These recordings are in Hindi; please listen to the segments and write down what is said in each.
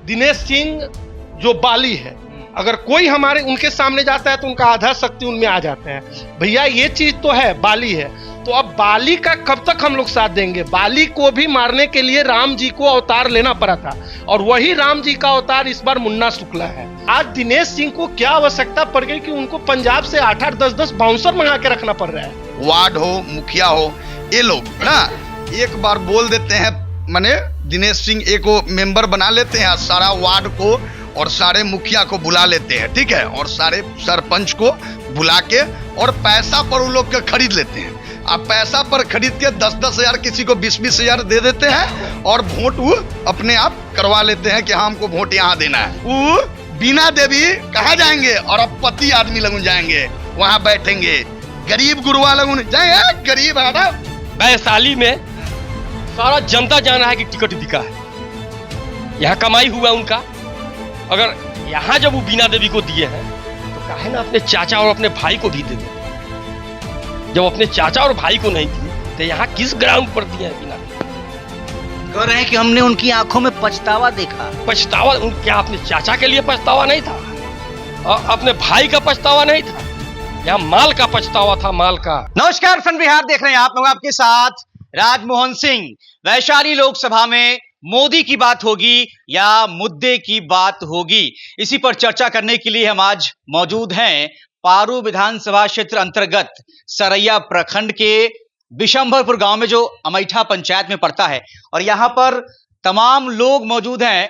दिनेश सिंह जो बाली है, अगर कोई हमारे उनके सामने जाता है तो उनका आधा शक्ति उनमें आ जाता है। भैया ये चीज तो है, बाली है, तो अब बाली का कब तक हम लोग साथ देंगे? बाली को भी मारने के लिए राम जी को अवतार लेना पड़ा था, और वही राम जी का अवतार इस बार मुन्ना शुक्ला है। आज दिनेश सिंह को क्या आवश्यकता पड़ गई कि उनको पंजाब से 8-8, 10-10 बाउंसर मंगा के रखना पड़ रहा है? वार्ड हो, मुखिया हो, ये लोग ना एक बार बोल देते हैं, माने दिनेश सिंह एक को मेंबर बना लेते हैं, सारा वार्ड को और सारे मुखिया को बुला लेते हैं, ठीक है, और सारे सरपंच को बुला के और पैसा पर उन लोग के खरीद लेते हैं। अब पैसा पर खरीद के 10-10 हजार, किसी को 20-20 हजार दे देते हैं और वोट वो अपने आप करवा लेते हैं कि हाँ हमको वोट यहाँ देना है। वो बीना देवी कहाँ जाएंगे? और अब पति आदमी लगन जाएंगे, वहां बैठेंगे, गरीब गुरुआ लगन जाएंगे, गरीब है ना। वैशाली में सारा जनता जान रहा है कि टिकट बिका है, यहाँ कमाई हुआ उनका। अगर यहाँ जब वो बीना देवी को दिए हैं तो काहे ना अपने चाचा और अपने भाई को भी दे दे। जब अपने चाचा और भाई को नहीं दिए तो यहाँ किस ग्राउंड पर दिए हैं? बीना कह रहे हैं कि हमने उनकी आंखों में पछतावा देखा। पछतावा? क्या अपने चाचा के लिए पछतावा नहीं था और अपने भाई का पछतावा नहीं था? यहाँ माल का पछतावा था, माल का। नमस्कार, फन बिहार देख रहे हैं आप लोग, आपके साथ राजमोहन सिंह। वैशाली लोकसभा में मोदी की बात होगी या मुद्दे की बात होगी, इसी पर चर्चा करने के लिए हम आज मौजूद हैं पारू विधानसभा क्षेत्र अंतर्गत सरैया प्रखंड के बिशंभरपुर गांव में, जो अमैठा पंचायत में पड़ता है। और यहाँ पर तमाम लोग मौजूद हैं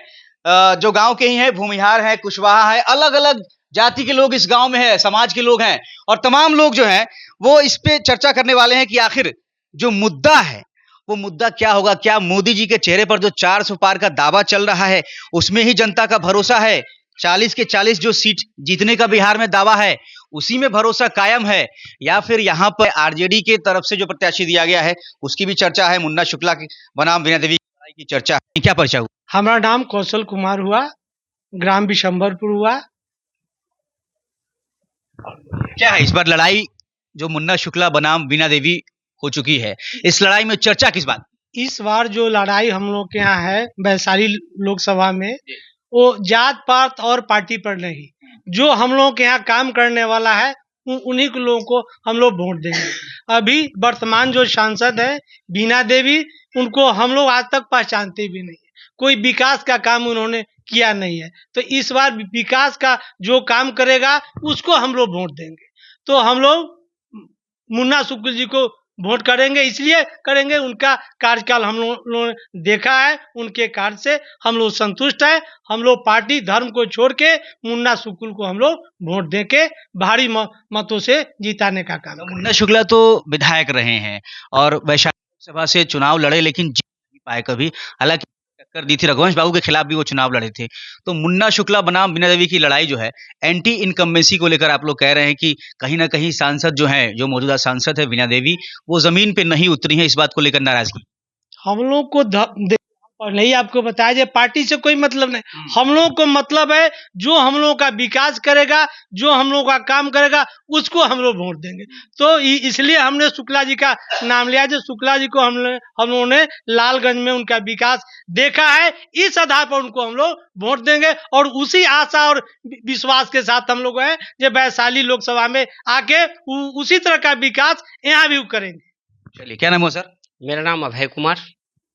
जो गांव के ही हैं, भूमिहार हैं, कुशवाहा है, अलग अलग जाति के लोग इस गांव में है, समाज के लोग हैं। और तमाम लोग जो हैं वो इस पे चर्चा करने वाले हैं कि आखिर जो मुद्दा है वो मुद्दा क्या होगा। क्या मोदी जी के चेहरे पर जो 400 पार का दावा चल रहा है उसमें ही जनता का भरोसा है? 40 के 40 जो सीट जीतने का बिहार में दावा है उसी में भरोसा कायम है, या फिर यहाँ पर आरजेडी के तरफ से जो प्रत्याशी दिया गया है उसकी भी चर्चा है, मुन्ना शुक्ला की बनाम बीना देवी की चर्चा है। क्या परिचय हुआ? हमारा नाम कौशल कुमार हुआ, ग्राम बिशंभरपुर हुआ। क्या है इस बार लड़ाई जो मुन्ना शुक्ला बनाम बीना देवी हो चुकी है, इस लड़ाई में चर्चा किस बात? इस बार जो लड़ाई हम लोग के यहाँ है वैशाली लोकसभा में, वो जात पात और पार्टी पर नहीं, जो हम लोग के यहाँ काम करने वाला है उन्हीं के लोगों को हम लोग वोट देंगे। अभी वर्तमान जो सांसद है बीना देवी, उनको हम लोग आज तक पहचानते भी नहीं है, कोई विकास का काम उन्होंने किया नहीं है। तो इस बार विकास का जो काम करेगा उसको हम लोग वोट देंगे। तो हम लोग मुन्ना शुक्ल जी को वोट करेंगे, इसलिए करेंगे उनका कार्यकाल हम लोगों ने देखा है, उनके कार्य से हम लोग संतुष्ट है। हम लोग पार्टी धर्म को छोड़ के मुन्ना शुक्ल को हम लोग वोट दे के भारी मतों से जिताने का काम। मुन्ना शुक्ला तो विधायक रहे हैं और वैशाली लोकसभा से चुनाव लड़े, लेकिन जीत नहीं पाए कभी। हालांकि टक्कर दी थी, रघुवंश बाबू के खिलाफ भी वो चुनाव लड़े थे। तो मुन्ना शुक्ला बनाम बीना देवी की लड़ाई जो है एंटी इनकम्बेंसी को लेकर आप लोग कह रहे हैं कि कहीं ना कहीं सांसद जो है, जो मौजूदा सांसद है बीना देवी, वो जमीन पे नहीं उतरी है, इस बात को लेकर नाराजगी। हम लोग को नहीं, आपको बताया जाए, पार्टी से कोई मतलब नहीं। हम लोग को मतलब है जो हम लोग का विकास करेगा, जो हम लोग का काम करेगा, उसको हम लोग वोट देंगे। तो इसलिए हमने शुक्ला जी का नाम लिया। जो शुक्ला जी को हम लोगों ने लालगंज में उनका विकास देखा है, इस आधार पर उनको हम लोग वोट देंगे। और उसी आशा और विश्वास के साथ हम लोग हैं जो वैशाली लोकसभा में आके उसी तरह का विकास यहाँ भी करेंगे। चलिए, क्या नाम है सर? मेरा नाम अभय कुमार।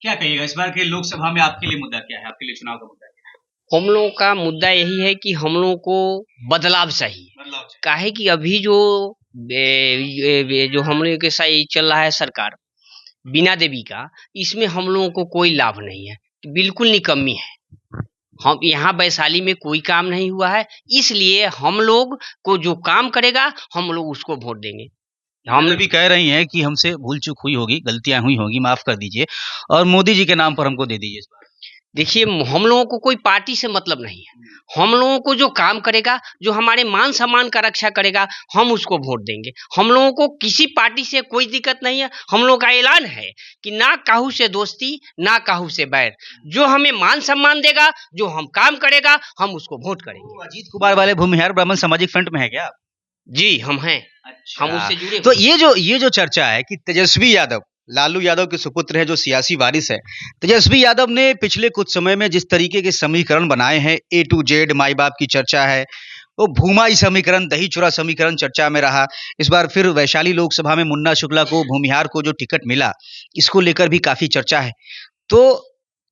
क्या कहिएगा इस बार के लोकसभा में आपके लिए मुद्दा क्या है, आपके लिए चुनाव का मुद्दा क्या है? हम लोगों का मुद्दा यही है कि हम लोगों को बदलाव चाहिए। काहे कि अभी जो हम लोगों के साथ चल रहा है सरकार बीना देवी का, इसमें हम लोगों को कोई लाभ नहीं है, बिल्कुल निकम्मी है। हम यहाँ वैशाली में कोई काम नहीं हुआ है, इसलिए हम लोग को जो काम करेगा हम लोग उसको वोट देंगे। हम भी कह रही हैं कि हमसे भूल चूक हुई होगी, गलतियां हुई होगी, माफ कर दीजिए और मोदी जी के नाम पर हमको दे दीजिए इस बार। देखिए, हम लोगों को कोई पार्टी से मतलब नहीं है। हम लोगों को जो काम करेगा, जो हमारे मान सम्मान का रक्षा करेगा, हम उसको वोट देंगे। हम लोगों को किसी पार्टी से कोई दिक्कत नहीं है। हम लोगों का ऐलान है कि ना काहू से दोस्ती, ना काहू से बैर। जो हमें मान सम्मान देगा, जो हम काम करेगा, हम उसको वोट करेंगे। अजीत कुमार वाले भूमिहार ब्राह्मण सामाजिक फ्रंट में है क्या? जी, हम हैं। अच्छा। हम उससे जुड़े। तो ये जो चर्चा है कि तेजस्वी यादव लालू यादव के सुपुत्र है, जो सियासी वारिस है। तेजस्वी यादव ने पिछले कुछ समय में जिस तरीके के समीकरण बनाए हैं, A to Z माई बाप की चर्चा है, वो भूमाई समीकरण, दही चूरा समीकरण चर्चा में रहा। इस बार फिर वैशाली लोकसभा में मुन्ना शुक्ला को, भूमिहार को जो टिकट मिला, इसको लेकर भी काफी चर्चा है। तो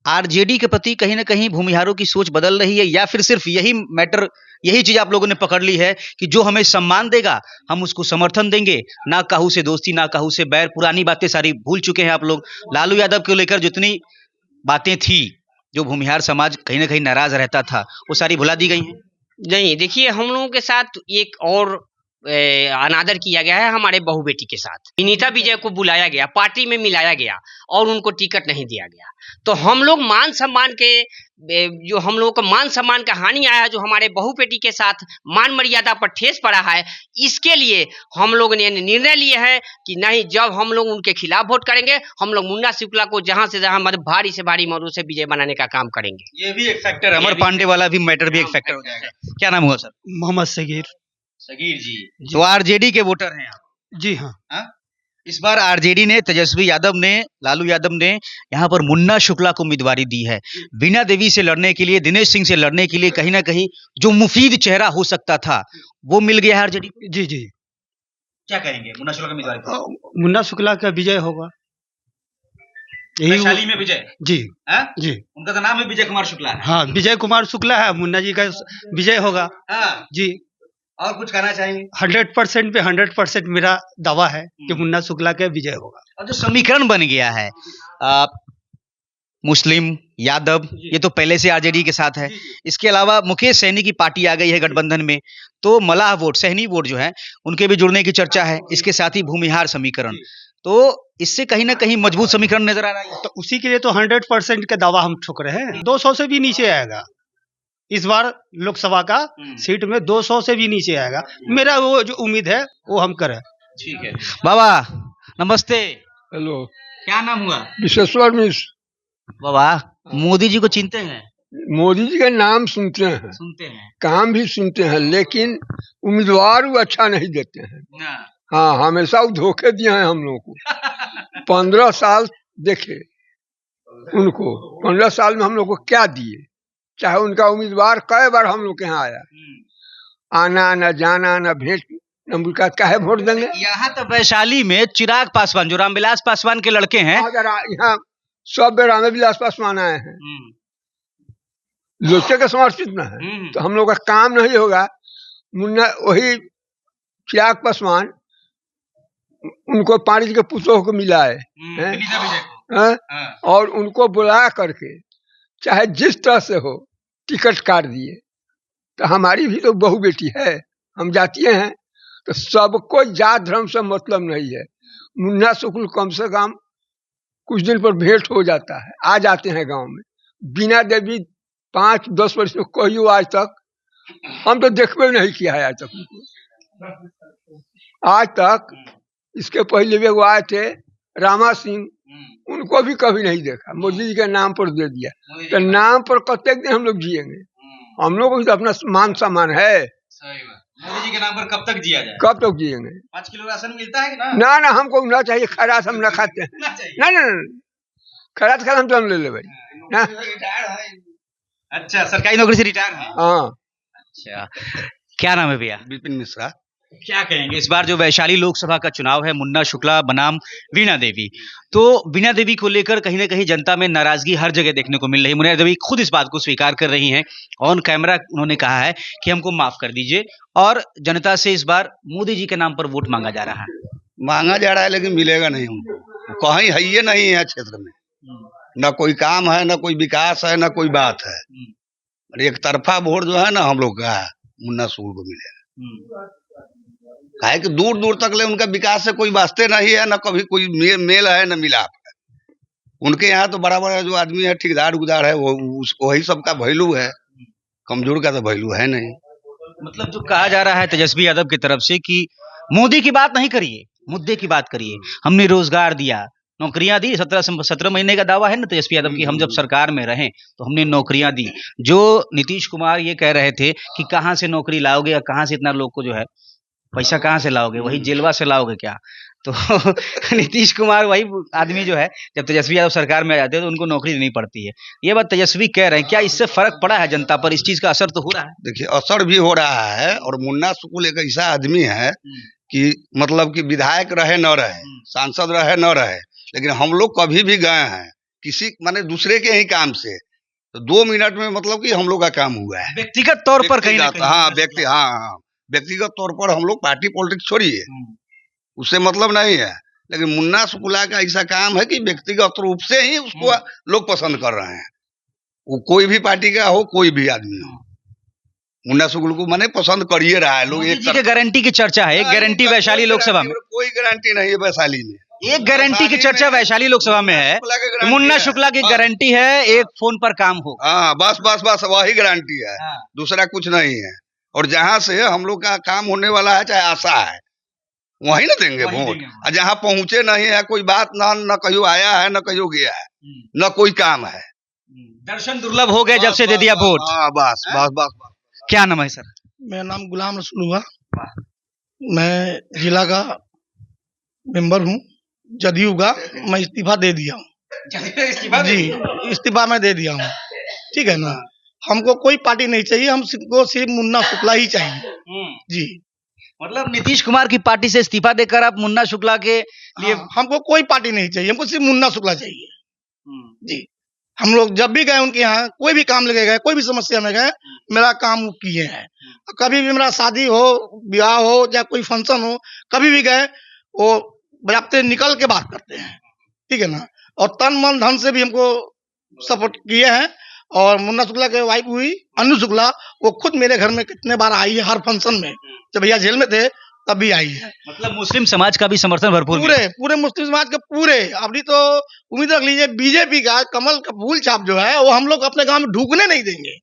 आरजेडी के प्रति कहीं ना कहीं भूमिहारों की सोच बदल रही है, या फिर सिर्फ यही मैटर, यही चीज आप लोगों ने पकड़ ली है कि जो हमें सम्मान देगा हम उसको समर्थन देंगे, ना काहू से दोस्ती ना काहू से बैर, पुरानी बातें सारी भूल चुके हैं आप लोग। लालू यादव को लेकर जितनी बातें थी, जो भूमिहार समाज कहीं ना कहीं नाराज रहता था, वो सारी भुला दी गई हैं। नहीं, देखिए, हम लोगों के साथ एक और अनादर किया गया है हमारे बहू बेटी के साथ। विनीता विजय को बुलाया गया, पार्टी में मिलाया गया और उनको टिकट नहीं दिया गया। तो हम लोग मान सम्मान के, जो हम लोगों का मान सम्मान का हानि आया, जो हमारे बहू बेटी के साथ मान मर्यादा पर ठेस पड़ा है, इसके लिए हम लोग ने निर्णय लिए है कि नहीं, जब हम लोग उनके खिलाफ वोट करेंगे, हम लोग मुन्ना शुक्ला को जहां से जहां मतलब भारी से भारी मतों से विजय बनाने का काम करेंगे। ये भी एक फैक्टर, अमर पांडे वाला भी मैटर भी एक फैक्टर हो जाएगा। क्या नाम हुआ सर? मोहम्मद सगीर। सगीर जी, तो आरजेडी के वोटर हैं आप? जी हाँ। इस बार आरजेडी ने, तेजस्वी यादव ने, लालू यादव ने यहाँ पर मुन्ना शुक्ला को उम्मीदवारी दी है। बीना देवी से लड़ने के लिए, दिनेश सिंह से लड़ने के लिए कहीं ना कहीं जो मुफीद चेहरा हो सकता था, वो मिल गया है आरजेडी को। जी जी। क्या कहेंगे मुन्ना शुक्ला की उम्मीदवारी? मुन्ना शुक्ला का विजय होगा। वैशाली में विजय? जी जी। उनका तो नाम है विजय कुमार शुक्ला है। हाँ, विजय कुमार शुक्ला है, मुन्ना जी का विजय होगा। जी। और कुछ कहना चाहिए? 100% पे 100% मेरा दावा है कि मुन्ना शुक्ला का विजय होगा। और जो समीकरण बन गया है, मुस्लिम यादव, ये तो पहले से आरजेडी के साथ है। इसके अलावा मुकेश सहनी की पार्टी आ गई है गठबंधन में, तो मलाह वोट, सहनी वोट जो है, उनके भी जुड़ने की चर्चा है। इसके साथ ही भूमिहार समीकरण, तो इससे कहीं ना कहीं मजबूत समीकरण नजर आ रहा है। तो उसी के लिए तो 100% का दावा हम ठोक रहे हैं। 200 से भी नीचे आएगा इस बार लोकसभा का सीट में, 200 से भी नीचे आएगा। मेरा वो जो उम्मीद है वो हम करें। ठीक है बाबा, नमस्ते। हेलो, क्या नाम हुआ? विश्वेश्वर मिश्र। बाबा, मोदी जी को चिनते हैं? मोदी जी का नाम सुनते हैं, सुनते हैं, काम भी सुनते हैं, लेकिन उम्मीदवार वो अच्छा नहीं देते हैं। ना। हाँ, हमेशा वो धोखे दिए हैं हम लोगों को। 15 साल देखे उनको, 15 साल में हम लोग को क्या दिए? चाहे उनका उम्मीदवार कई बार हम लोग के यहाँ आया, आना न जाना न भेंट न मुलाकात, काहे वोट देंगे? यहाँ तो वैशाली में चिराग पासवान, जो रामविलास पासवान के लड़के हैं, यहाँ सब बेर रामविलास पासवान आए हैं, लोचे के समर्थित न है, तो हम लोग का काम नहीं होगा। मुन्ना, वही चिराग पासवान उनको पानी जी के पुतों को मिला है, और उनको बुला करके चाहे जिस तरह से हो टिकट काट दिए। तो हमारी भी तो बहू बेटी है, हम जातीय हैं, तो सबको जात धर्म से मतलब नहीं है। मुन्ना शुक्ल कम से कम कुछ दिन पर भेंट हो जाता है, आ जाते हैं गांव में। बीना देवी 5-10 वर्ष में कोई आज तक हम तो देखबे नहीं किया है आज तक। इसके पहले भी वो आए थे रामा सिंह, उनको भी कभी नहीं देखा। मोदी जी के नाम पर दे दिया, तो नाम पर कतने दिन हम लोग जिएंगे? हम लोग को तो अपना मान सम्मान है। मोदी जी के नाम पर कब तक जिया जाए? कब तक जिएंगे? 5 किलो राशन मिलता है कि ना? ना ना, हमको ना चाहिए, खैरात हम ना खाते हैं। ना ना ना, खैरात खा हम तो हम ले ले भाई। अच्छा, सरकारी नौकरी से रिटायर है? हाँ। अच्छा, क्या नाम है भैया? विपिन मिश्रा। क्या कहेंगे इस बार जो वैशाली लोकसभा का चुनाव है, मुन्ना शुक्ला बनाम वीणा देवी, तो वीणा देवी को लेकर कहीं ना कहीं जनता में नाराजगी हर जगह देखने को मिल रही है। मुन्ना देवी खुद इस बात को स्वीकार कर रही हैं, ऑन कैमरा उन्होंने कहा है कि हमको माफ कर दीजिए, और जनता से इस बार मोदी जी के नाम पर वोट मांगा जा रहा है। मांगा जा रहा है, लेकिन मिलेगा नहीं हमको, कहीं है ये नहीं है क्षेत्र में, न कोई काम है, न कोई विकास है, न कोई बात है। एक तरफा वोट जो है ना हम लोग का, मुन्ना शुक्ल को मिलेगा। है कि दूर दूर तक ले उनका विकास से कोई वास्ते नहीं है, न कभी कोई मेल है न मिलाप है। उनके यहाँ तो बड़ा बड़ा जो आदमी है, ठेकेदार उगदार है, वो वही सबका वैल्यू है, कमजोर का तो वैल्यू है नहीं। मतलब जो कहा जा रहा है तेजस्वी यादव की तरफ से कि मोदी की बात नहीं करिए, मुद्दे की बात करिए। हमने रोजगार दिया, नौकरियां दी, 17 महीने का दावा है ना तेजस्वी यादव की, हम जब सरकार में रहे तो हमने नौकरियां दी। जो नीतीश कुमार ये कह रहे थे कि कहाँ से नौकरी लाओगे, या कहाँ से इतना लोग को जो है पैसा कहाँ से लाओगे, वही जेलवा से लाओगे क्या? तो नीतीश कुमार वही आदमी जो है, जब तेजस्वी यादव सरकार में आ जाते हैं तो उनको नौकरी देनी पड़ती है। ये बात तेजस्वी कह रहे हैं, क्या इससे फर्क पड़ा है जनता पर? इस चीज का असर तो हो रहा है। देखिए असर भी हो रहा है, और मुन्ना सुकुल एक ऐसा आदमी है कि मतलब कि विधायक रहे न रहे, सांसद रहे न रहे, लेकिन हम लोग कभी भी गए हैं किसी माने दूसरे के ही काम से, तो 2 मिनट में मतलब कि हम लोग का काम हुआ है व्यक्तिगत तौर पर कहीं ना कहीं। हाँ व्यक्तिगत तौर पर हम लोग पार्टी पॉलिटिक्स छोड़िए, उससे मतलब नहीं है, लेकिन मुन्ना शुक्ला का ऐसा काम है कि व्यक्तिगत रूप से ही उसको लोग पसंद कर रहे हैं। वो कोई भी पार्टी का हो, कोई भी आदमी हो, मुन्ना शुक्ल को मैंने पसंद कर ही रहा है लोग। एक गारंटी की चर्चा है, एक गारंटी वैशाली लोकसभा में। कोई गारंटी नहीं है वैशाली में, एक गारंटी की चर्चा वैशाली लोकसभा में है, मुन्ना शुक्ला की गारंटी है, एक फोन पर काम हो। हाँ बस वही गारंटी है, दूसरा कुछ नहीं है। और जहाँ से हम लोग का काम होने वाला है, चाहे आशा है, वही ना देंगे वोट। और जहाँ पहुंचे नहीं है, कोई बात न कहीं आया है, न कहीं गया है, न कोई काम है, दर्शन दुर्लभ हो गए जब से दे दिया वोट। बस बस बस। क्या नाम है सर? मेरा नाम गुलाम रसूल हुआ, मैं जिला का मेंबर हूँ जदयू का। मैं इस्तीफा दे दिया हूँ जी, इस्तीफा मैं दे दिया हूँ, ठीक है ना। हमको कोई पार्टी नहीं चाहिए, हमको सिर्फ मुन्ना शुक्ला ही चाहिए जी। मतलब नीतीश कुमार की पार्टी से इस्तीफा देकर आप मुन्ना शुक्ला के लिए? हमको कोई पार्टी नहीं चाहिए, हमको सिर्फ मुन्ना शुक्ला चाहिए जी। हम लोग जब भी गए उनके यहाँ, कोई भी काम लेके गए, कोई भी समस्या में गए, मेरा काम वो किए हैं। कभी भी मेरा शादी हो, ब्याह हो, या कोई फंक्शन हो, कभी भी गए वो बजाते निकल के बात करते हैं, ठीक है ना। और तन मन धन से भी हमको सपोर्ट किए हैं। और मुन्ना शुक्ला के वाइफ हुई अनु शुक्ला, वो खुद मेरे घर में कितने बार आई है, हर फंक्शन में। जब भैया जेल में थे तब भी आई है। मतलब मुस्लिम समाज का भी समर्थन भरपूर, पूरे मुस्लिम समाज के पूरे। अभी तो उम्मीद रख लीजिए बीजेपी का कमल का फूल छाप जो है, वो हम लोग अपने गांव में ढूकने नहीं देंगे,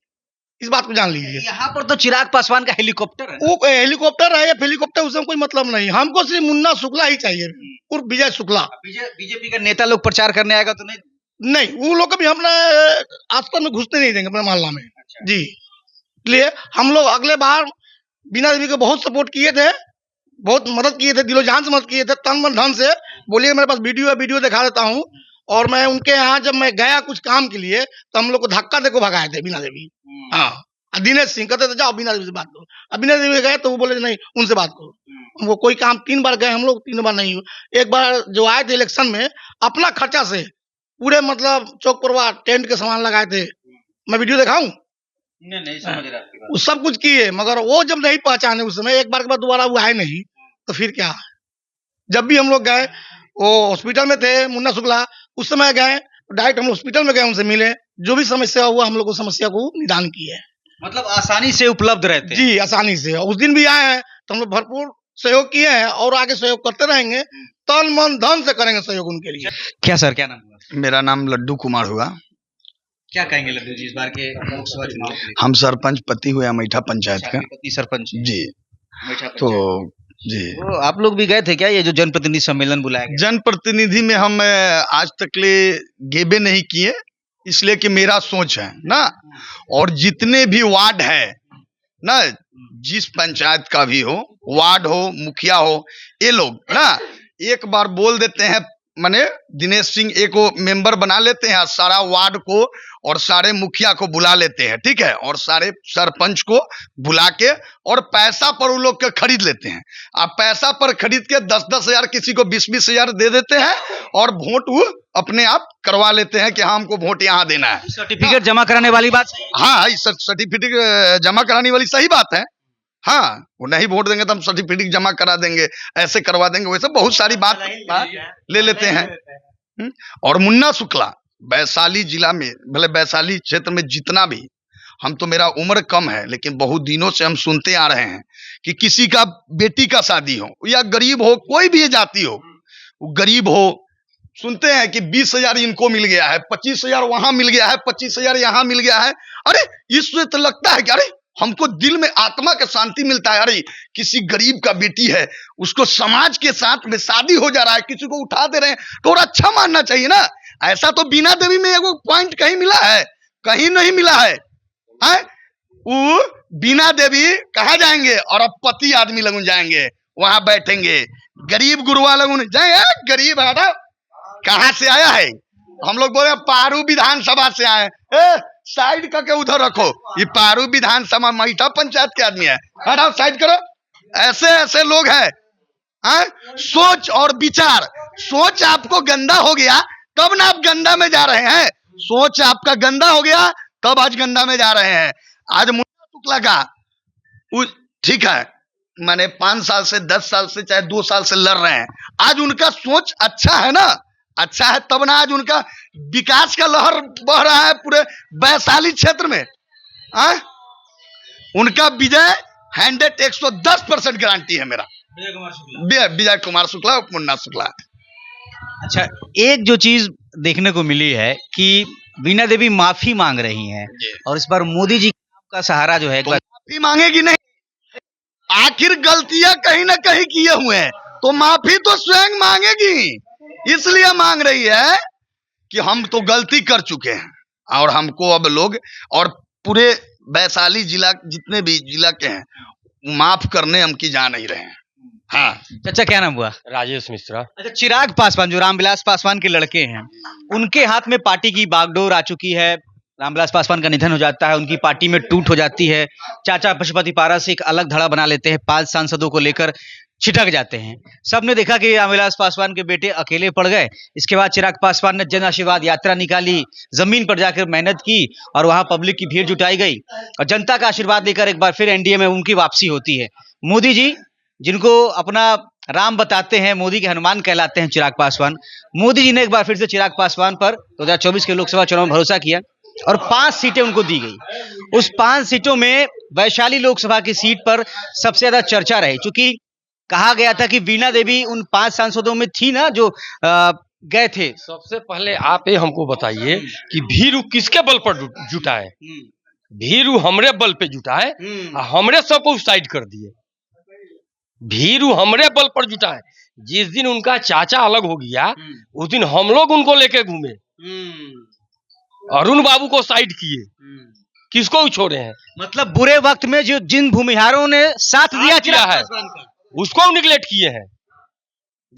इस बात को जान लीजिए। यहाँ पर तो चिराग पासवान का हेलीकॉप्टर है, वो हेलीकॉप्टर है या हेलीकॉप्टर, उससे कोई मतलब नहीं। हमको सिर्फ मुन्ना शुक्ला ही चाहिए, उर्फ विजय शुक्ला। बीजेपी का नेता लोग प्रचार करने आएगा तो नहीं, वो लोग कभी अपने आस्था में घुसने नहीं देंगे, अपने मोहल्ला में जी। इसलिए हम लोग अगले बार बीना देवी को बहुत सपोर्ट किए थे, बहुत मदद किए थे, दिलो जान से मदद किए थे, तन मन धन से। बोलिए मेरे पास वीडियो है, वीडियो दिखा देता हूँ। और मैं उनके यहाँ जब मैं गया कुछ काम के लिए, तो हम लोग को धक्का देकर भगाए थे बीना देवी। हाँ, दिनेश सिंह कहते थे जाओ बीना देवी से बात करो। अब बीना देवी गए तो वो बोले नहीं, उनसे बात करो। वो कोई काम 3 बार गए हम लोग, 3 बार नहीं हुआ। एक बार जो आए थे इलेक्शन में, अपना खर्चा से पूरे मतलब चौक परवा टेंट के सामान लगाए थे। मैं वीडियो दिखाऊं? नहीं समझ रहा, वो सब कुछ किए, मगर वो जब नहीं पहचाने उस समय, एक बार के बाद दोबारा वो आए नहीं, तो फिर क्या। जब भी हम लोग गए, वो हॉस्पिटल में थे मुन्ना शुक्ला, उस समय गए डायरेक्ट हम हॉस्पिटल में गए, उनसे मिले, जो भी समस्या हुआ हम लोग को समस्या को निदान किए। मतलब आसानी से उपलब्ध रहते हैं जी, आसानी से। उस दिन भी आए हैं तो हम लोग भरपूर सहयोग किए हैं, और आगे सहयोग करते रहेंगे, तन मन धन से करेंगे सहयोग उनके लिए। क्या सर, क्या नाम हुआ? मेरा नाम लड्डू कुमार हुआ। क्या कहेंगे लड्डू जी इस बार के लोकसभा चुनाव? हम सरपंच पति हुए अमेठा पंचायत का। पति सरपंच जी, तो जी। तो आप लोग भी गए थे क्या, ये जो जनप्रतिनिधि सम्मेलन बुलाया गया? जनप्रतिनिधि में हम आज तक ले गेबे नहीं किए, इसलिए कि मेरा सोच है ना, और जितने भी वार्ड है ना, जिस पंचायत का भी हो, वार्ड हो, मुखिया हो, ये लोग ना एक बार बोल देते हैं, माने दिनेश सिंह एक मेंबर बना लेते हैं, सारा वार्ड को और सारे मुखिया को बुला लेते हैं, ठीक है, और सारे सरपंच को बुला के और पैसा पर वो लोग के खरीद लेते हैं। अब पैसा पर खरीद के 10-10 हजार, किसी को 20-20 हजार दे देते हैं, और वोट वो अपने आप करवा लेते हैं कि हाँ हमको वोट यहाँ देना है। सर्टिफिकेट जमा कराने वाली बात? हाँ, सर्टिफिकेट जमा कराने वाली सही बात है। हाँ, वो नहीं वोट देंगे तो हम सर्टिफिकेट जमा करा देंगे, ऐसे करवा देंगे, वैसे बहुत सारी बात ले लेते हैं। और मुन्ना शुक्ला वैशाली जिला में, भले वैशाली क्षेत्र में जितना भी, हम तो मेरा उम्र कम है, लेकिन बहुत दिनों से हम सुनते आ रहे हैं कि किसी का बेटी का शादी हो या गरीब हो, कोई भी जाति हो, गरीब हो, सुनते हैं कि 20 हजार इनको मिल गया है, 25 हजार वहां मिल गया है, 25 हजार यहाँ मिल गया है। अरे इससे तो लगता है कि अरे हमको दिल में आत्मा का शांति मिलता है। अरे किसी गरीब का बेटी है, उसको समाज के साथ में शादी हो जा रहा है, किसी को उठा दे रहे हैं, तो और अच्छा मानना चाहिए ना। ऐसा तो बीना देवी में एगो पॉइंट कहीं मिला है? कहीं नहीं मिला है। वो बीना देवी कहाँ जाएंगे, और अब पति आदमी लगन जाएंगे, वहां बैठेंगे, गरीब गुरुआ लोग जाए गरीब है ना, कहाँ से आया है? हम लोग बोले पारू विधानसभा से आए। साइड करके उधर रखो, ये पारू विधानसभा महिटा पंचायत के आदमी है, हटाओ साइड करो। ऐसे ऐसे लोग हैं। सोच और विचार, सोच आपको गंदा हो गया तब ना आप गंदा में जा रहे हैं। सोच आपका गंदा हो गया तब आज गंदा में जा रहे हैं। आज मुन्ना शुक्ला का ठीक है, माने 5 साल से 10 साल से चाहे 2 साल से लड़ रहे हैं, आज उनका सोच अच्छा है ना, अच्छा है तब ना आज उनका विकास का लहर बह रहा है पूरे वैशाली क्षेत्र में। उनका विजय 110% गारंटी है मेरा, विजय कुमार शुक्ला और मुन्ना शुक्ला। अच्छा, एक जो चीज देखने को मिली है कि बीना देवी माफी मांग रही हैं और इस बार मोदी जी का सहारा जो है तो माफी मांगेगी नहीं, आखिर गलतियां कहीं ना कहीं किए हुए हैं तो माफी तो स्वयं मांगेगी। इसलिए मांग रही है कि हम तो गलती कर चुके हैं और हमको अब लोग और पूरे वैशाली जिला जितने भी जिला के हैं माफ करने हम की जा नहीं रहे हैं। हाँ चाचा, क्या नाम हुआ? राजेश मिश्रा। अच्छा, चिराग पासवान जो रामविलास पासवान के लड़के हैं, उनके हाथ में पार्टी की बागडोर आ चुकी है। रामविलास पासवान का निधन हो जाता है, उनकी पार्टी में टूट हो जाती है। चाचा पशुपति पारा से एक अलग धड़ा बना लेते हैं, 5 सांसदों को लेकर छिटक जाते हैं। सबने देखा कि रामविलास पासवान के बेटे अकेले पड़ गए। इसके बाद चिराग पासवान ने जन आशीर्वाद यात्रा निकाली, जमीन पर जाकर मेहनत की और वहां पब्लिक की भीड़ जुटाई गई और जनता का आशीर्वाद लेकर एक बार फिर एनडीए में उनकी वापसी होती है। मोदी जी, जिनको अपना राम बताते हैं, मोदी के हनुमान कहलाते हैं चिराग पासवान, मोदी जी ने एक बार फिर से चिराग पासवान पर 2024 के लोकसभा चुनाव में भरोसा किया और 5 सीटें उनको दी गई। उस 5 सीटों में वैशाली लोकसभा की सीट पर सबसे ज्यादा चर्चा रही, चूंकि कहा गया था कि बीना देवी उन 5 सांसदों में थी ना जो गए थे। सबसे पहले आप ये हमको बताइए कि भीरू किसके बल पर जुटा है? भीरू हमरे बल पे जुटा है, हमरे सबको साइड कर दिए। भीरू हमरे बल पर जुटा है। जिस दिन उनका चाचा अलग हो गया उस दिन हम लोग उनको लेके घूमे, अरुण बाबू को साइड किए, किसको छोड़े हैं? मतलब बुरे वक्त में जो जिन भूमिहारों ने साथ दिया है उसको निगलेक्ट किए हैं।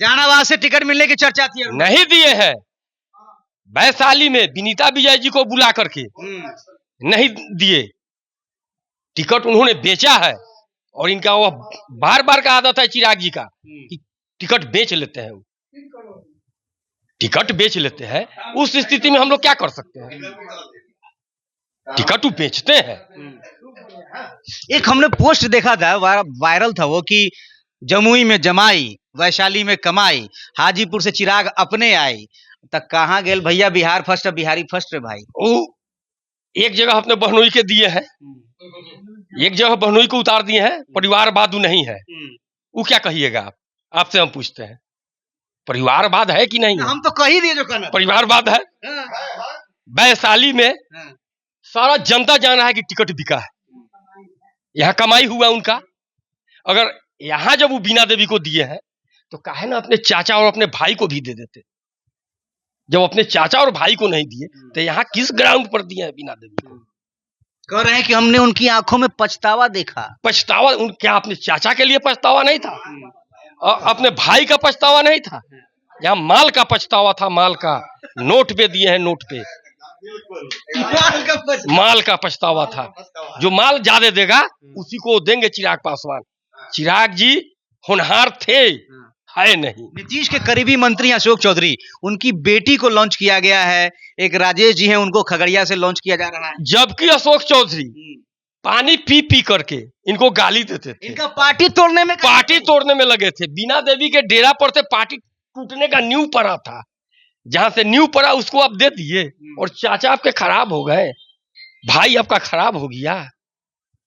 जहानाबाद से टिकट मिलने की चर्चा थी, नहीं दिए हैं। वैशाली में विनीता विजय जी को बुला करके नहीं दिए टिकट, उन्होंने बेचा है। और इनका वो बार बार का आदत है चिराग जी का कि टिकट बेच लेते हैं, टिकट बेच लेते हैं। उस स्थिति में हम लोग क्या कर सकते हैं? टिकट बेचते हैं। एक हमने पोस्ट देखा था, वायरल था वो, कि जमुई में जमाई, वैशाली में कमाई, हाजीपुर से चिराग अपने आई, तक कहाँ गेल भैया Bihar first, Bihari first ray भाई। वो एक जगह अपने बहनोई के दिए हैं, एक जगह बहनोई को उतार दिए हैं। परिवारवाद नहीं है, वो क्या कहिएगा आप? आपसे हम पूछते हैं, परिवारवाद है कि नहीं? हम तो कही दिए जो कहना परिवारवाद है। वैशाली में सारा जनता जान रहा है कि टिकट बिका है, यहाँ कमाई हुआ उनका। अगर यहाँ जब वो बीना देवी को दिए हैं तो काहे ना अपने चाचा और अपने भाई को भी दे देते। जब अपने चाचा और भाई को नहीं दिए तो यहाँ किस ग्राउंड पर दिए हैं बीना देवी को? कह रहे हैं कि हमने उनकी आंखों में पछतावा देखा। पछतावा? क्या अपने चाचा के लिए पछतावा नहीं था? अपने भाई का पछतावा नहीं था? यहाँ माल का पछतावा था, माल का। नोट पे दिए हैं, नोट पे माल का पछतावा था। जो माल ज्यादा देगा उसी को देंगे चिराग पासवान। चिराग जी होनहार थे, है नहीं। नीतीश के करीबी मंत्री अशोक चौधरी, उनकी बेटी को लॉन्च किया गया है। एक राजेश जी हैं, उनको खगड़िया से लॉन्च किया जा रहा है। जबकि अशोक चौधरी पानी पी पी करके इनको गाली देते थे। इनका पार्टी तोड़ने में लगे थे। बीना देवी के डेरा पर से पार्टी टूटने का न्यू पड़ा था, जहां से न्यू पड़ा उसको आप दे दिए। और चाचा आपके खराब हो गए, भाई आपका खराब हो गया,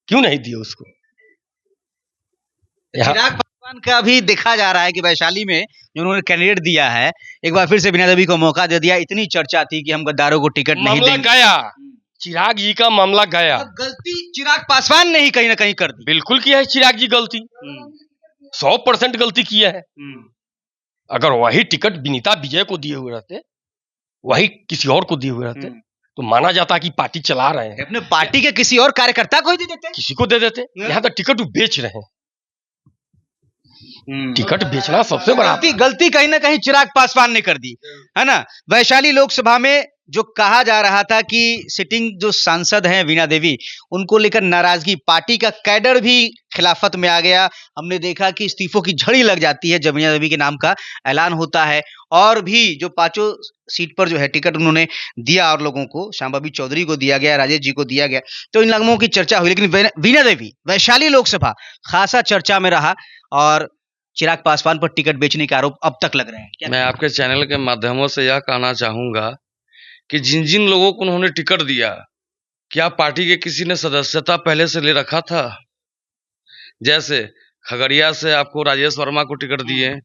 क्यों नहीं दिए उसको? चिराग पासवान का भी देखा जा रहा है कि वैशाली में जो उन्होंने कैंडिडेट दिया है, एक बार फिर से बीना देवी को मौका दे दिया। इतनी चर्चा थी कि हम गद्दारों को टिकट नहीं देंगे। गया चिराग जी का मामला गया। गलती चिराग पासवान ने ही कहीं ना कहीं कर दी। बिल्कुल किया है चिराग जी गलती, 100% गलती किया है। अगर वही टिकट विनीता विजय को दिए हुए रहते, वही किसी और को दिए हुए रहते, तो माना जाता कि पार्टी चला रहे हैं। अपने पार्टी के किसी और कार्यकर्ता को ही दे देते, किसी को दे देते। यहाँ तो टिकट बेच रहे हैं। टिकट बेचना सबसे बड़ा गलती कहीं ना कहीं चिराग पासवान ने कर दी, है ना। वैशाली लोकसभा में जो कहा जा रहा था कि सिटिंग जो सांसद हैं वीणा देवी, उनको लेकर नाराजगी, पार्टी का कैडर भी खिलाफत में आ गया। हमने देखा कि इस्तीफों की झड़ी लग जाती है जब वीणा देवी के नाम का ऐलान होता है। और भी जो 5 सीट पर जो है टिकट उन्होंने दिया और लोगों को, श्यामबाबी चौधरी को दिया गया, राजेश जी को दिया गया, तो इन लोगों की चर्चा हुई। लेकिन वीणा देवी वैशाली लोकसभा खासा चर्चा में रहा और चिराग पासवान पर टिकट बेचने के आरोप अब तक लग रहे हैं। मैं आपके चैनल के माध्यमों से यह कहना चाहूंगा कि जिन जिन लोगों को उन्होंने टिकट दिया, क्या पार्टी के किसी ने सदस्यता पहले से ले रखा था? जैसे खगड़िया से आपको राजेश वर्मा को टिकट दिए,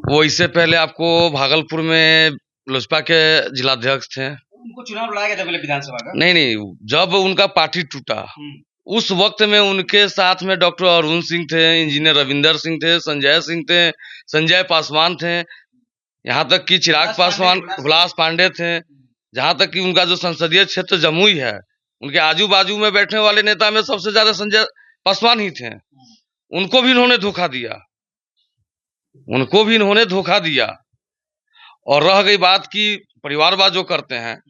वो इससे पहले आपको भागलपुर में लोजपा के जिलाध्यक्ष थे। उनको चुनाव लड़ा गया था पहले विधानसभा का। नहीं, जब उनका पार्टी टूटा उस वक्त में उनके साथ में डॉक्टर अरुण सिंह थे, इंजीनियर रविंदर सिंह थे, संजय सिंह थे, संजय पासवान थे, यहाँ तक कि चिराग पासवान, हुलास पांडे थे। जहां तक कि उनका जो संसदीय क्षेत्र जमुई है, उनके आजू बाजू में बैठने वाले नेता में सबसे ज्यादा संजय पासवान ही थे। उनको भी इन्होंने धोखा दिया। और रह गई बात कि परिवारवाद जो करते हैं,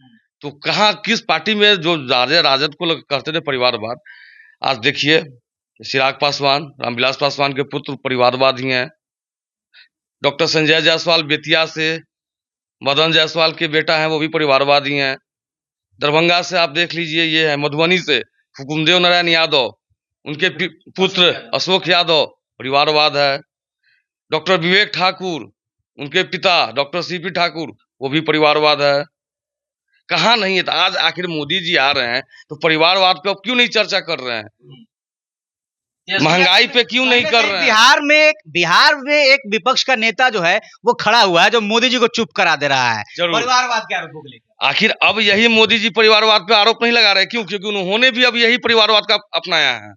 तो कहाँ किस पार्टी में जो राजद को करते थे परिवारवाद, आज देखिए चिराग पासवान, रामविलास पासवान के पुत्र परिवारवाद ही हैं। डॉक्टर संजय जायसवाल बेतिया से, मदन जायसवाल के बेटा हैं, वो भी परिवारवादी हैं। दरभंगा से आप देख लीजिए, ये है मधुबनी से हुकुमदेव नारायण यादव, उनके पुत्र अशोक यादव, परिवारवाद है। डॉक्टर विवेक ठाकुर, उनके पिता डॉक्टर सीपी ठाकुर, वो भी परिवारवाद है। कहाँ नहीं है? तो आज आखिर मोदी जी आ रहे हैं तो परिवारवाद पे अब क्यों नहीं चर्चा कर रहे हैं? महंगाई पे क्यों नहीं कर रहे हैं? बिहार में एक विपक्ष का नेता जो है वो खड़ा हुआ है, जो मोदी जी को चुप करा दे रहा है परिवारवाद के आरोपों को लेकर। आखिर अब यही मोदी जी परिवारवाद पे आरोप नहीं लगा रहे, क्यों? क्योंकि उन्होंने भी अब यही परिवारवाद का अपनाया है।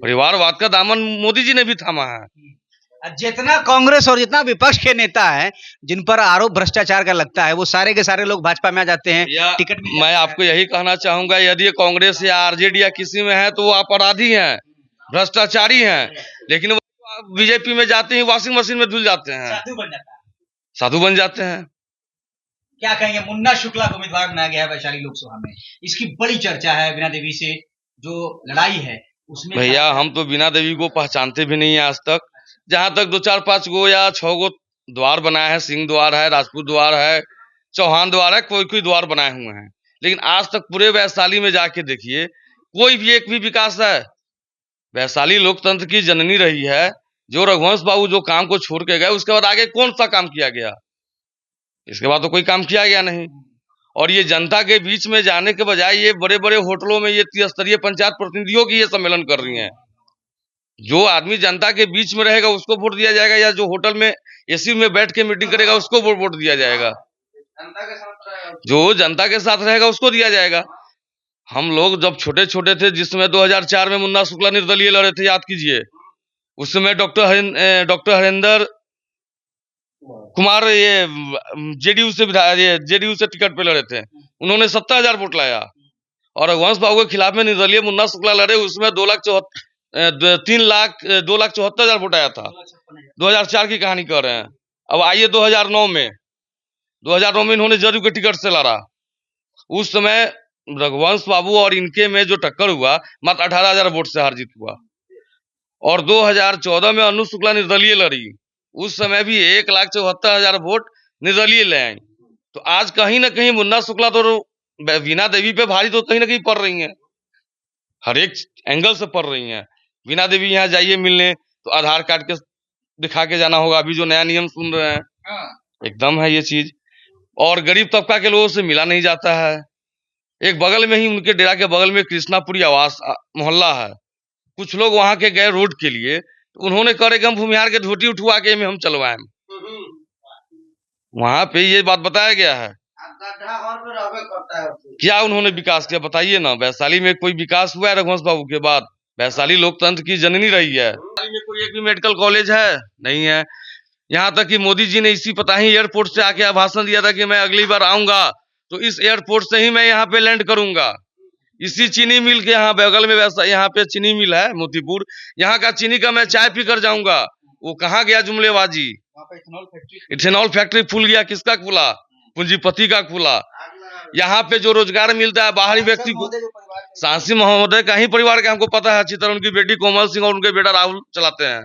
परिवारवाद का दामन मोदी जी ने भी थामा है। जितना कांग्रेस और जितना विपक्ष के नेता हैं जिन पर आरोप भ्रष्टाचार का लगता है, वो सारे के सारे लोग भाजपा में आ जाते हैं, टिकट में। मैं आपको यही कहना चाहूंगा, यदि कांग्रेस या आरजेडी या किसी में है तो वो अपराधी हैं, भ्रष्टाचारी हैं। लेकिन वो बीजेपी में जाते ही वॉशिंग मशीन में धुल जाते हैं, साधु बन जाते हैं। क्या कहेंगे? मुन्ना शुक्ला को उम्मीदवार बनाया गया है वैशाली लोकसभा में, इसकी बड़ी चर्चा है। वीणा देवी से जो लड़ाई है उसमें, भैया हम तो वीणा देवी को पहचानते भी नहीं है आज तक। जहां तक 2, 4, 5 गो या 6 गो द्वार बनाया है, सिंह द्वार है, राजपूत द्वार है, चौहान द्वार है, कोई द्वार बनाए हुए हैं, लेकिन आज तक पूरे वैशाली में जाके देखिए कोई भी एक भी विकास है। वैशाली लोकतंत्र की जननी रही है, जो रघुवंश बाबू जो काम को छोड़ के गए, उसके बाद आगे कौन सा काम किया गया? इसके बाद तो कोई काम किया गया नहीं। और ये जनता के बीच में जाने के बजाय ये बड़े बड़े होटलों में ये त्रिस्तरीय पंचायत प्रतिनिधियों की ये सम्मेलन कर रही हैं। जो आदमी जनता के बीच में रहेगा उसको वोट दिया जाएगा, या जो होटल में एसी में बैठ के मीटिंग करेगा उसको वोट दिया जाएगा? जो जनता के साथ रहेगा उसको दिया जाएगा। हम लोग जब छोटे छोटे थे, जिस समय 2004 में मुन्ना शुक्ला निर्दलीय लड़े थे, याद कीजिए, उस समय डॉक्टर हरेंद्र कुमार ये जेडीयू से टिकट पे लड़े थे, उन्होंने 70,000 वोट लाया। और रघुवंश बाबू के खिलाफ में निर्दलीय मुन्ना शुक्ला लड़े, उसमें 2,74,000 वोट आया था। 2004 की कहानी कर रहे हैं। अब आइए 2009 में इन्होंने जदयू के टिकट से लड़ा। उस समय रघुवंश बाबू और इनके में जो टक्कर हुआ, मात्र 18,000 वोट से हार जीत हुआ। और 2014 में अनु शुक्ला निर्दलीय लड़ी, उस समय भी 1,74,000 वोट निर्दलीय ले आई। तो आज कहीं ना कहीं मुन्ना शुक्ला तो वीणा देवी पे भारी तो कहीं ना कहीं पड़ रही हैं, हर एक एंगल से पड़ रही हैं। वीणा देवी यहाँ जाइए मिलने तो आधार कार्ड के दिखा के जाना होगा, अभी जो नया नियम सुन रहे हैं, एकदम है ये चीज। और गरीब तबका के लोगों से मिला नहीं जाता है। एक बगल में ही उनके डेरा के बगल में कृष्णापुरी आवास मोहल्ला है, कुछ लोग वहां के गए रोड के लिए, तो उन्होंने करे कि हम भूमिहार के धोती उठवा के में हम चलवाएं। वहां पे ये बात बताया गया है। क्या उन्होंने विकास किया बताइए ना? वैशाली में कोई विकास हुआ है रघुवंश बाबू के बाद? वैशाली लोकतंत्र की जननी रही है। वैशाली में कोई एक भी मेडिकल कॉलेज है? नहीं है। यहाँ तक कि मोदी जी ने इसी पता ही एयरपोर्ट से आके भाषण दिया था कि मैं अगली बार आऊंगा तो इस एयरपोर्ट से ही मैं यहाँ पे लैंड करूंगा। इसी चीनी मिल के यहाँ बगल में, वैसा यहाँ पे चीनी मिल है मोतीपुर, यहाँ का चीनी का मैं चाय पी कर जाऊंगा। वो कहाँ गया जुमलेबाजी? इथेनॉल फैक्ट्री खुल गया, किसका खुला? पूंजीपति का खुला। यहाँ पे जो रोजगार मिलता है बाहरी व्यक्ति को, साहसी महोदय का ही परिवार का हमको पता है अच्छी तरह, उनकी बेटी कोमल सिंह और उनके बेटा राहुल चलाते हैं।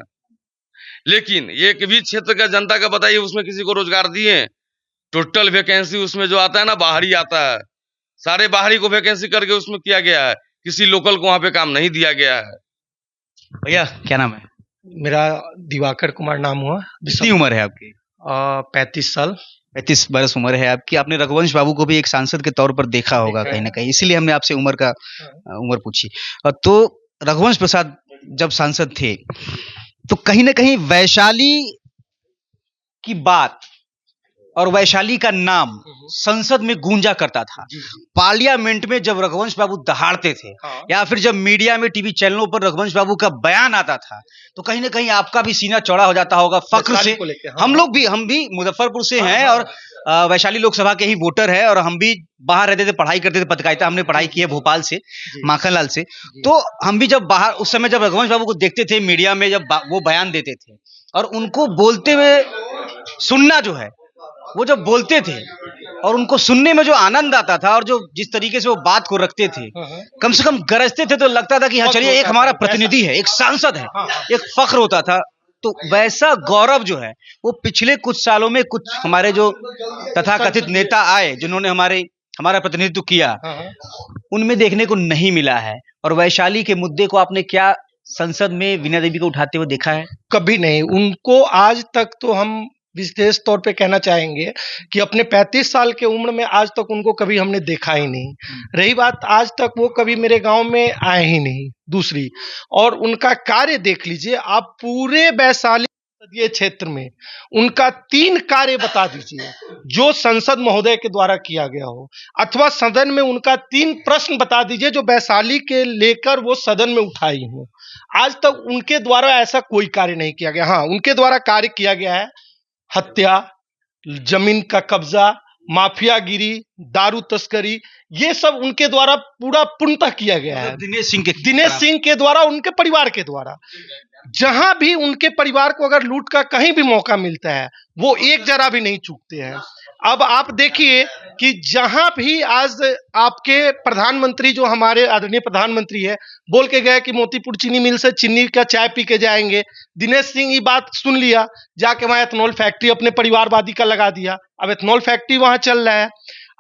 लेकिन एक भी क्षेत्र का जनता का बताइए उसमें किसी को रोजगार दिए? टोटल वैकेंसी उसमें जो आता है ना बाहरी आता है, सारे बाहरी को वैकेंसी करके उसमें किया गया है, किसी लोकल को वहां पे काम नहीं दिया गया है। भैया क्या नाम है? मेरा दिवाकर कुमार नाम हुआ। कितनी उम्र है आपकी? 35 साल। 35 बरस उम्र है आपकी। आपने रघुवंश बाबू को भी एक सांसद के तौर पर देखा होगा कहीं ना कहीं, इसीलिए हमने आपसे उम्र पूछी। तो रघुवंश प्रसाद जब सांसद थे तो कहीं ना कहीं वैशाली की बात और वैशाली का नाम संसद में गूंजा करता था। पार्लियामेंट में जब रघुवंश बाबू दहाड़ते थे या फिर जब मीडिया में टीवी चैनलों पर रघुवंश बाबू का बयान आता था तो कहीं ना कहीं आपका भी सीना चौड़ा हो जाता होगा फक्र से। हम भी मुजफ्फरपुर से हैं और वैशाली लोकसभा के ही वोटर है और हम भी बाहर रहते थे, पढ़ाई करते थे, पत्रकारिता हमने पढ़ाई की है भोपाल से, माखनलाल से। तो हम भी जब बाहर उस समय जब रघुवंश बाबू को देखते थे मीडिया में, जब वो बयान देते थे और उनको बोलते हुए सुनना जो है, वो जब बोलते थे और उनको सुनने में जो आनंद आता था और जो जिस तरीके से वो बात को रखते थे, कम से कम गरजते थे तो लगता था कि हाँ चलिए एक हमारा प्रतिनिधि है, एक सांसद है, एक फख्र होता था। तो वैसा गौरव जो है वो पिछले कुछ सालों में कुछ हमारे जो तथाकथित नेता आए जिन्होंने हमारा प्रतिनिधित्व किया, उनमें देखने को नहीं मिला है। और वैशाली के मुद्दे को आपने क्या संसद में वीणा देवी को उठाते हुए देखा है? कभी नहीं। उनको आज तक तो हम विशेष तौर पे कहना चाहेंगे कि अपने 35 साल के उम्र में आज तक उनको कभी हमने देखा ही नहीं। रही बात, आज तक वो कभी मेरे गांव में आए ही नहीं। दूसरी, और उनका कार्य देख लीजिए आप, पूरे वैशाली संसदीय क्षेत्र में उनका 3 कार्य बता दीजिए जो संसद महोदय के द्वारा किया गया हो, अथवा सदन में उनका 3 प्रश्न बता दीजिए जो वैशाली के लेकर वो सदन में उठाई हो। आज तक उनके द्वारा ऐसा कोई कार्य नहीं किया गया। हाँ, उनके द्वारा कार्य किया गया है हत्या, जमीन का कब्जा, माफियागिरी, दारू तस्करी, ये सब उनके द्वारा पूरा पूर्णतः किया गया है। दिनेश सिंह के द्वारा, उनके परिवार के द्वारा। जहां भी उनके परिवार को अगर लूट का कहीं भी मौका मिलता है वो एक जरा भी नहीं चूकते हैं। अब आप देखिए कि जहां भी आज आपके प्रधानमंत्री, जो हमारे आदरणीय प्रधानमंत्री है, बोल के गए कि मोतीपुर चीनी मिल से चीनी का चाय पी के जाएंगे, दिनेश सिंह ये बात सुन लिया, जाके वहां एथेनॉल फैक्ट्री अपने परिवारवादी का लगा दिया। अब एथेनॉल फैक्ट्री वहां चल रहा है।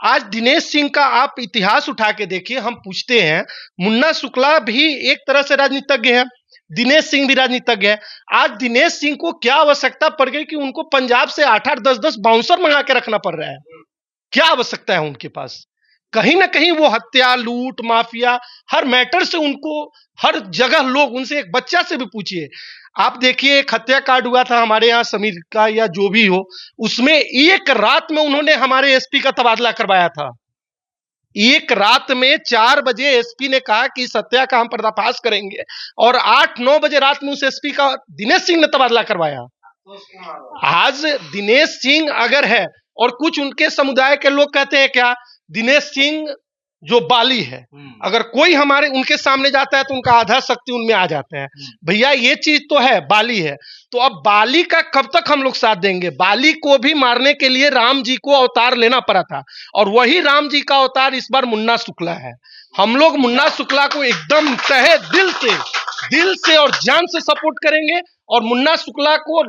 आज दिनेश सिंह का आप इतिहास उठा के देखिए। हम पूछते हैं, मुन्ना शुक्ला भी एक तरह से राजनीतिज्ञ है, दिनेश सिंह भी राजनीतिज्ञ है। आज दिनेश सिंह को क्या आवश्यकता पड़ गई कि उनको पंजाब से 8-8, 10-10 बाउंसर मंगा के रखना पड़ रहा है? क्या आवश्यकता है उनके पास? कहीं ना कहीं वो हत्या, लूट, माफिया, हर मैटर से उनको हर जगह लोग, उनसे एक बच्चा से भी पूछिए आप, देखिए एक हत्या कांड हुआ था हमारे यहाँ समीर का या जो भी हो, उसमें एक रात में उन्होंने हमारे एसपी का तबादला करवाया था। एक रात में 4 बजे एसपी ने कहा कि सत्या का हम पर्दाफाश करेंगे और 8-9 बजे रात में उस एसपी का दिनेश सिंह ने तबादला करवाया। आज दिनेश सिंह अगर है, और कुछ उनके समुदाय के लोग कहते हैं क्या, दिनेश सिंह जो बाली है, अगर कोई हमारे उनके सामने जाता है तो उनका आधा शक्ति उनमें आ जाता है। भैया ये चीज तो है, बाली है, तो अब बाली का कब तक हम लोग साथ देंगे? बाली को भी मारने के लिए राम जी को अवतार लेना पड़ा था, और वही राम जी का अवतार इस बार मुन्ना शुक्ला है। हम लोग मुन्ना शुक्ला को एकदम तहे दिल से और जान से सपोर्ट करेंगे। और मुन्ना शुक्ला को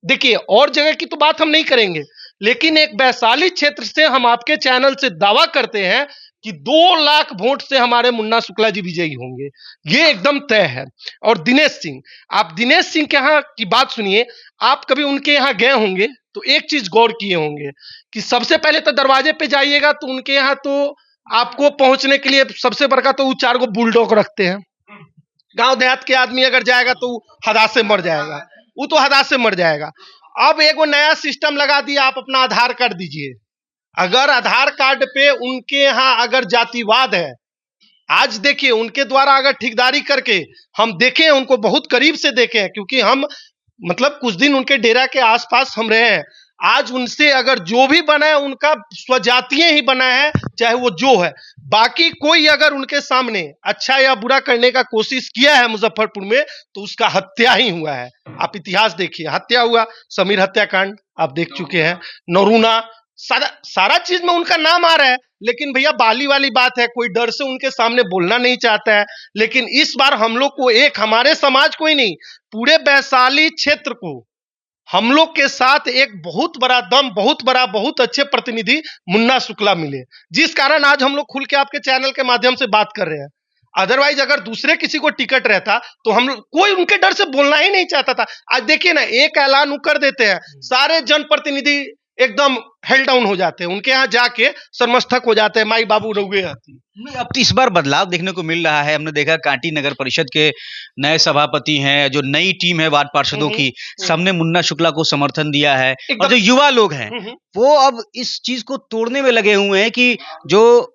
देखिए, और जगह की तो बात हम नहीं करेंगे, लेकिन एक वैशाली क्षेत्र से हम आपके चैनल से दावा करते हैं कि 2 लाख वोट से हमारे मुन्ना शुक्ला जी विजयी होंगे, ये एकदम तय है। और दिनेश सिंह, आप दिनेश सिंह के यहाँ की बात सुनिए। आप कभी उनके यहाँ गए होंगे तो एक चीज गौर किए होंगे कि सबसे पहले तो दरवाजे पे जाइएगा तो उनके यहाँ तो आपको पहुंचने के लिए सबसे बड़का तो वो 4 गो बुलडॉग रखते हैं। गांव देहात के आदमी अगर जाएगा तो हदास से मर जाएगा, वो तो हदास से मर जाएगा। अब एक नया सिस्टम लगा दिया, आप अपना आधार कार्ड दीजिए। अगर आधार कार्ड पे उनके यहाँ अगर जातिवाद है, आज देखिए उनके द्वारा अगर ठेकेदारी करके हम देखे, उनको बहुत करीब से देखे हैं, क्योंकि हम मतलब कुछ दिन उनके डेरा के आसपास हम रहे हैं। आज उनसे अगर जो भी बना है उनका स्वजातीय ही बना है, चाहे वो जो है। बाकी कोई अगर उनके सामने अच्छा या बुरा करने का कोशिश किया है मुजफ्फरपुर में तो उसका हत्या ही हुआ है। आप इतिहास देखिए, हत्या हुआ, समीर हत्याकांड आप देख चुके हैं, नरूना, सारा चीज में उनका नाम आ रहा है। लेकिन भैया बाली वाली बात है, कोई डर से उनके सामने बोलना नहीं चाहता है। लेकिन इस बार हम लोग को, एक हमारे समाज को ही नहीं, पूरे वैशाली क्षेत्र को हम लोग के साथ एक बहुत बड़ा दम, बहुत बड़ा, बहुत अच्छे प्रतिनिधि मुन्ना शुक्ला मिले, जिस कारण आज हम लोग खुल के आपके चैनल के माध्यम से बात कर रहे हैं। अदरवाइज अगर दूसरे किसी को टिकट रहता तो हम लोग, कोई उनके डर से बोलना ही नहीं चाहता था। आज देखिए ना, एक ऐलान वो कर देते हैं, सारे जनप्रतिनिधि एकदम हेल डाउन हो जाते हैं, उनके यहाँ जाके सरमस्तक हो जाते हैं, माई बाबू रहुए आती। अब तो इस बार बदलाव देखने को मिल रहा है। हमने देखा कांटी नगर परिषद के नए सभापति हैं, जो नई टीम है वार्ड पार्षदों की, सबने मुन्ना शुक्ला को समर्थन दिया है। और जो युवा लोग हैं वो अब इस चीज को तोड़ने में लगे हुए हैं कि जो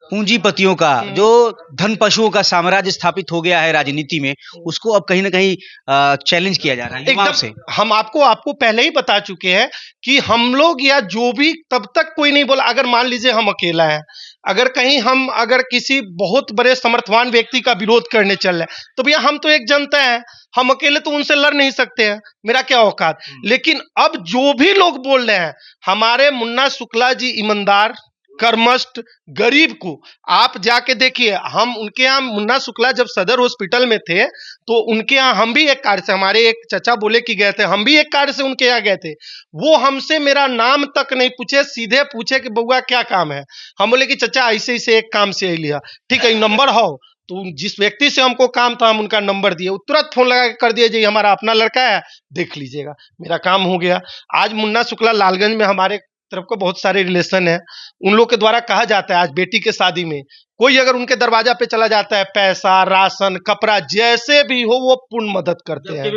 पूंजीपतियों का, जो धन पशुओं का साम्राज्य स्थापित हो गया है राजनीति में, उसको अब कहीं ना कहीं चैलेंज किया जा रहा है युवाओं से। हम आपको पहले ही बता चुके हैं कि हम लोग या जो भी, तब तक कोई नहीं बोला। अगर मान लीजिए हम अकेला है, अगर कहीं हम अगर किसी बहुत बड़े समर्थवान व्यक्ति का विरोध करने चल रहे हैं तो भैया हम तो एक जनता है, हम अकेले तो उनसे लड़ नहीं सकते हैं, मेरा क्या औकात। लेकिन अब जो भी लोग बोल रहे हैं, हमारे मुन्ना शुक्ला जी ईमानदार, कर्मठ, गरीब को आप जाके देखिए। हम उनके यहाँ, मुन्ना शुक्ला जब सदर हॉस्पिटल में थे तो उनके यहाँ हम भी एक कार्य से, हमारे एक चचा बोले कि गए थे, हम भी एक कार्य से उनके यहाँ गए थे। वो हमसे मेरा नाम तक नहीं पूछे, सीधे पूछे कि बउआ क्या काम है। हम बोले कि चचा ऐसे ऐसे एक काम से लिया, ठीक है नंबर हो। तो जिस व्यक्ति से हमको काम था हम उनका नंबर दिए, तुरंत फोन लगा के कर दिए जी हमारा अपना लड़का है, देख लीजिएगा, मेरा काम हो गया। आज मुन्ना शुक्ला लालगंज में हमारे तरफ को बहुत सारे रिलेशन है, उन लोग के द्वारा कहा जाता है आज बेटी के शादी में कोई अगर उनके दरवाजा पे चला जाता है, पैसा, राशन, कपड़ा, जैसे भी हो वो पूर्ण मदद करते हैं,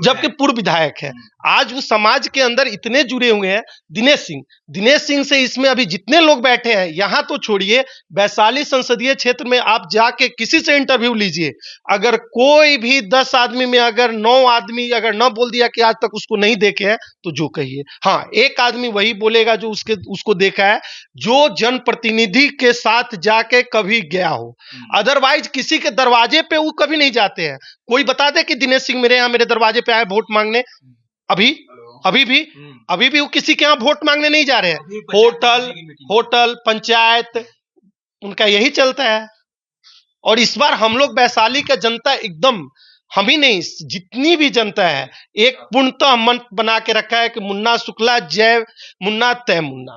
जबकि पूर्व विधायक है। आज वो समाज के अंदर इतने जुड़े हुए हैं। दिनेश सिंह से इसमें अभी जितने लोग बैठे हैं, यहाँ तो छोड़िए, वैशाली संसदीय क्षेत्र में आप जाके किसी से इंटरव्यू लीजिए, अगर कोई भी 10 आदमी में अगर 9 आदमी अगर न बोल दिया कि आज तक उसको नहीं देखे हैं तो जो कहिए, हाँ एक आदमी वही बोलेगा जो उसको देखा है, जो जनप्रतिनिधि के साथ जाके कभी गया हो। अदरवाइज किसी के दरवाजे पे वो कभी नहीं जाते हैं। कोई बता दे कि दिनेश सिंह मेरे यहाँ मेरे दरवाजे पे आए वोट मांगने, अभी भी वो किसी के यहाँ वोट मांगने नहीं जा रहे हैं। होटल पंचायत उनका यही चलता है। और इस बार हम लोग वैशाली का जनता एकदम, हम ही नहीं जितनी भी जनता है, एक पूर्णतः मन बना के रखा है कि मुन्ना शुक्ला जय मुन्ना तय मुन्ना।